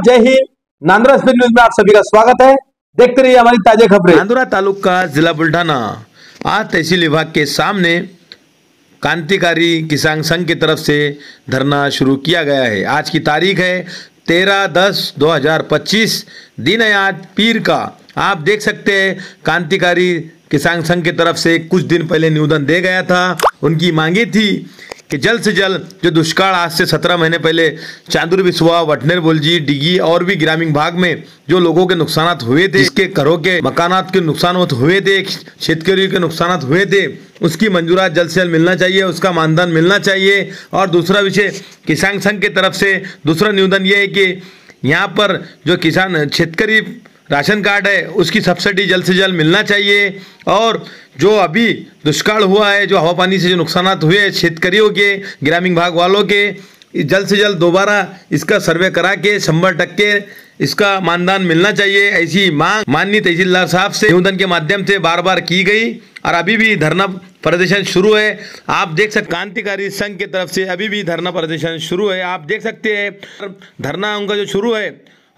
जय Hind. Nandura Spain news में आप सभी का स्वागत है। देखते रहिए हमारी ताजा खबरें। नांदुरा तालुका जिला बुल्ढाना आज तहसील विभाग के सामने क्रांतिकारी किसान संघ की तरफ से धरना शुरू किया गया है। आज की तारीख है 13/10/2025, दिन है आज पीर का। आप देख सकते हैं क्रांतिकारी किसान संघ की तरफ से कुछ दिन पहले निवेदन दे गया था। उनकी मांगी थी कि जल्द से जल्द जो दुष्काल आज से 17 महीने पहले चांदूर बिस्वा, वटनेर बोलजी, डिगी और भी ग्रामीण भाग में जो लोगों के नुकसान हुए थे, इसके घरों के मकानात के नुकसान हुए थे, शेतकरियों के नुकसान हुए थे, उसकी मंजूरात जल्द से जल्द मिलना चाहिए, उसका मानधन मिलना चाहिए। और दूसरा विषय किसान संघ की तरफ से दूसरा निवेदन ये है कि यहाँ पर जो किसान शेतकरी राशन कार्ड है उसकी सब्सिडी जल्द से जल्द मिलना चाहिए। और जो अभी दुष्काल हुआ है, जो हवा पानी से जो नुकसान हुए शेतकरियों के, ग्रामीण भाग वालों के, जल्द से जल्द दोबारा इसका सर्वे करा के 100% इसका मानधन मिलना चाहिए। ऐसी मांग माननीय तहसीलदार साहब से निवेदन के माध्यम से बार बार की गई और अभी भी धरना प्रदर्शन शुरू है। आप देख सकते क्रांतिकारी संघ की तरफ से अभी भी धरना प्रदर्शन शुरू है। आप देख सकते हैं धरना उनका जो शुरू है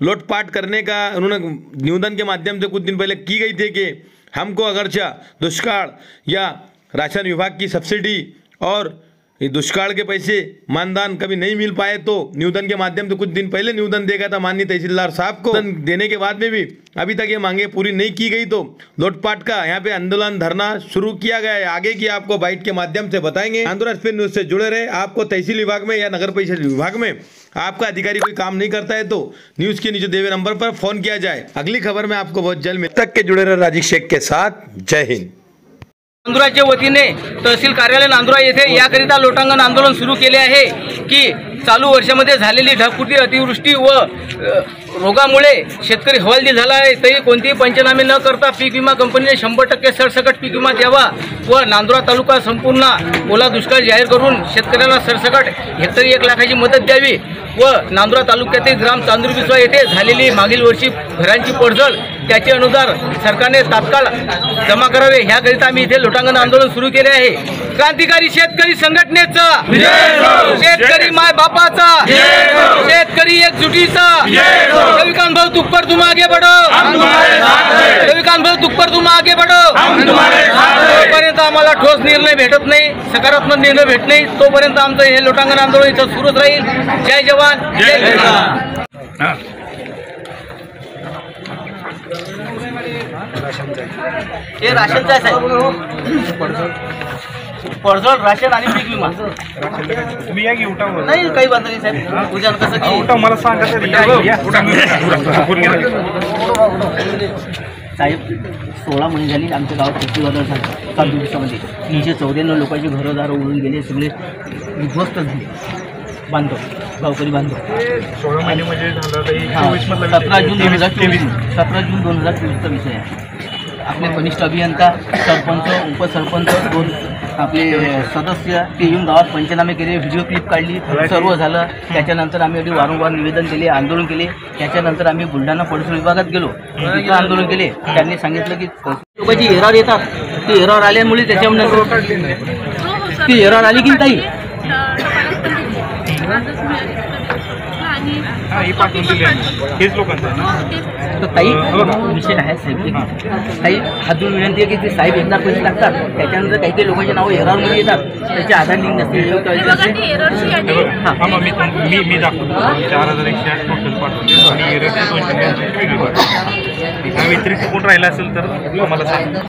लूटपाट करने का उन्होंने निवेदन के माध्यम से कुछ दिन पहले की गई थी कि हमको अगरचा दुष्काल या राशन विभाग की सब्सिडी और ये दुष्काल के पैसे मानधन कभी नहीं मिल पाए तो निवेदन के माध्यम से कुछ दिन पहले निवेदन देगा था माननीय तहसीलदार साहब को। देने के बाद में भी अभी तक ये मांगे पूरी नहीं की गई तो लूटपाट का यहाँ पे आंदोलन धरना शुरू किया गया है। आगे की आपको बाइट के माध्यम से बताएंगे। नांदुरा स्पेन न्यूज से जुड़े रहे। आपको तहसील विभाग में या नगर परिषद विभाग में आपका अधिकारी कोई काम नहीं करता है तो न्यूज के नीचे दिए हुए नंबर पर फोन किया जाए। अगली खबर में आपको बहुत जल्द तक के जुड़े रहे। राजीव शेख के साथ, जय हिंद। नांदुराच्या वतीने तहसील कार्यालय नांदुरा येथे याकरिता लोटांगण आंदोलन सुरू केले आहे की चालू वर्षामध्ये झालेली ढगफुटी, अतिवृष्टी व रोगामुळे शेतकरी हवालदिल झाला आहे। तरी कोणतेही पंचनामे न करता पीक विमा कंपनीने 100% सरसकट पीक विमा द्यावा व नांदुरा तालुका संपूर्ण ओला दुष्काळ जाहीर करून शेतकऱ्याला सरसकट हेक्टरी 1 लाखाची मदत द्यावी व नांदुरा तालुक्यातील ग्राम चांदूर बिस्वा येथे झालेली मागील वर्षी घरांची पडझड त्याचे अनुदान सरकारने तात्काळ जमा करावे ह्याकरिता आम्ही इथे लोटांगण आंदोलन सुरू केले आहे। क्रांतिकारी शेतकरी संघटनेचा, शेतकरी माय बापाचा, शेतकरी एकजुटीचा, रविकांत भाऊ तुक्पर तुम आगे बढ़ो, रविकांत भाऊ तुक्पर तुम आगे बढ़ो। तोपर्यंत आम्हाला ठोस निर्णय भेटत नाही, सकारात्मक निर्णय भेटत नाही, तोपर्यंत आमचं हे लोटांगण आंदोलन इथं सुरूच राहील। जय जवान जय किसान। हे राशनचं आहे साहेब, पडझड राशन आणि पीक विमा तुम्ही या की उठा नाही काही बात नाही साहेब। उद्या कसं की उठा मला सांगा साहेब 16 महिने झाली आमच्या गावात चक्रीवादळ झालं। 7 दिवसामध्ये 394 लोकांची घरदार उडून गेले, सगळे विध्वस्त झाले। बांधव गावकरी बांधव 16 महिने म्हणजे झालं 17 जून 2023चा विषय आहे। आपले कनिष्ठ अभियंता, सरपंच, उपसरपंच, 2 आपले सदस्य ते येऊन गावात पंचनामे केले, व्हिडिओ क्लिप काढली, सर्व झालं। त्याच्यानंतर आम्ही अगदी वारंवार निवेदन केले, आंदोलन केले। त्याच्यानंतर आम्ही बुलढाणा पोलीस विभागात गेलो, तिथं आंदोलन केले। त्यांनी सांगितलं की लोकांची एरर येतात, ती एरर आल्यामुळे त्याच्यानंतर ती एरर आली की ताई हेच लोकांचं तर ताई विषय आहे साहेब। ताई हातून विनंती आहे की ते साहेब एकदा पैसे लागतात, त्याच्यानंतर काही काही लोकांचे नावं एररमध्ये येतात, त्याचे आधार लिंक नसते। मी दाखवतो 4108 टोटल पाठवतो आणि एरर 282 व्यतिरिक्त कोण राहिला असेल तर मला सांगा।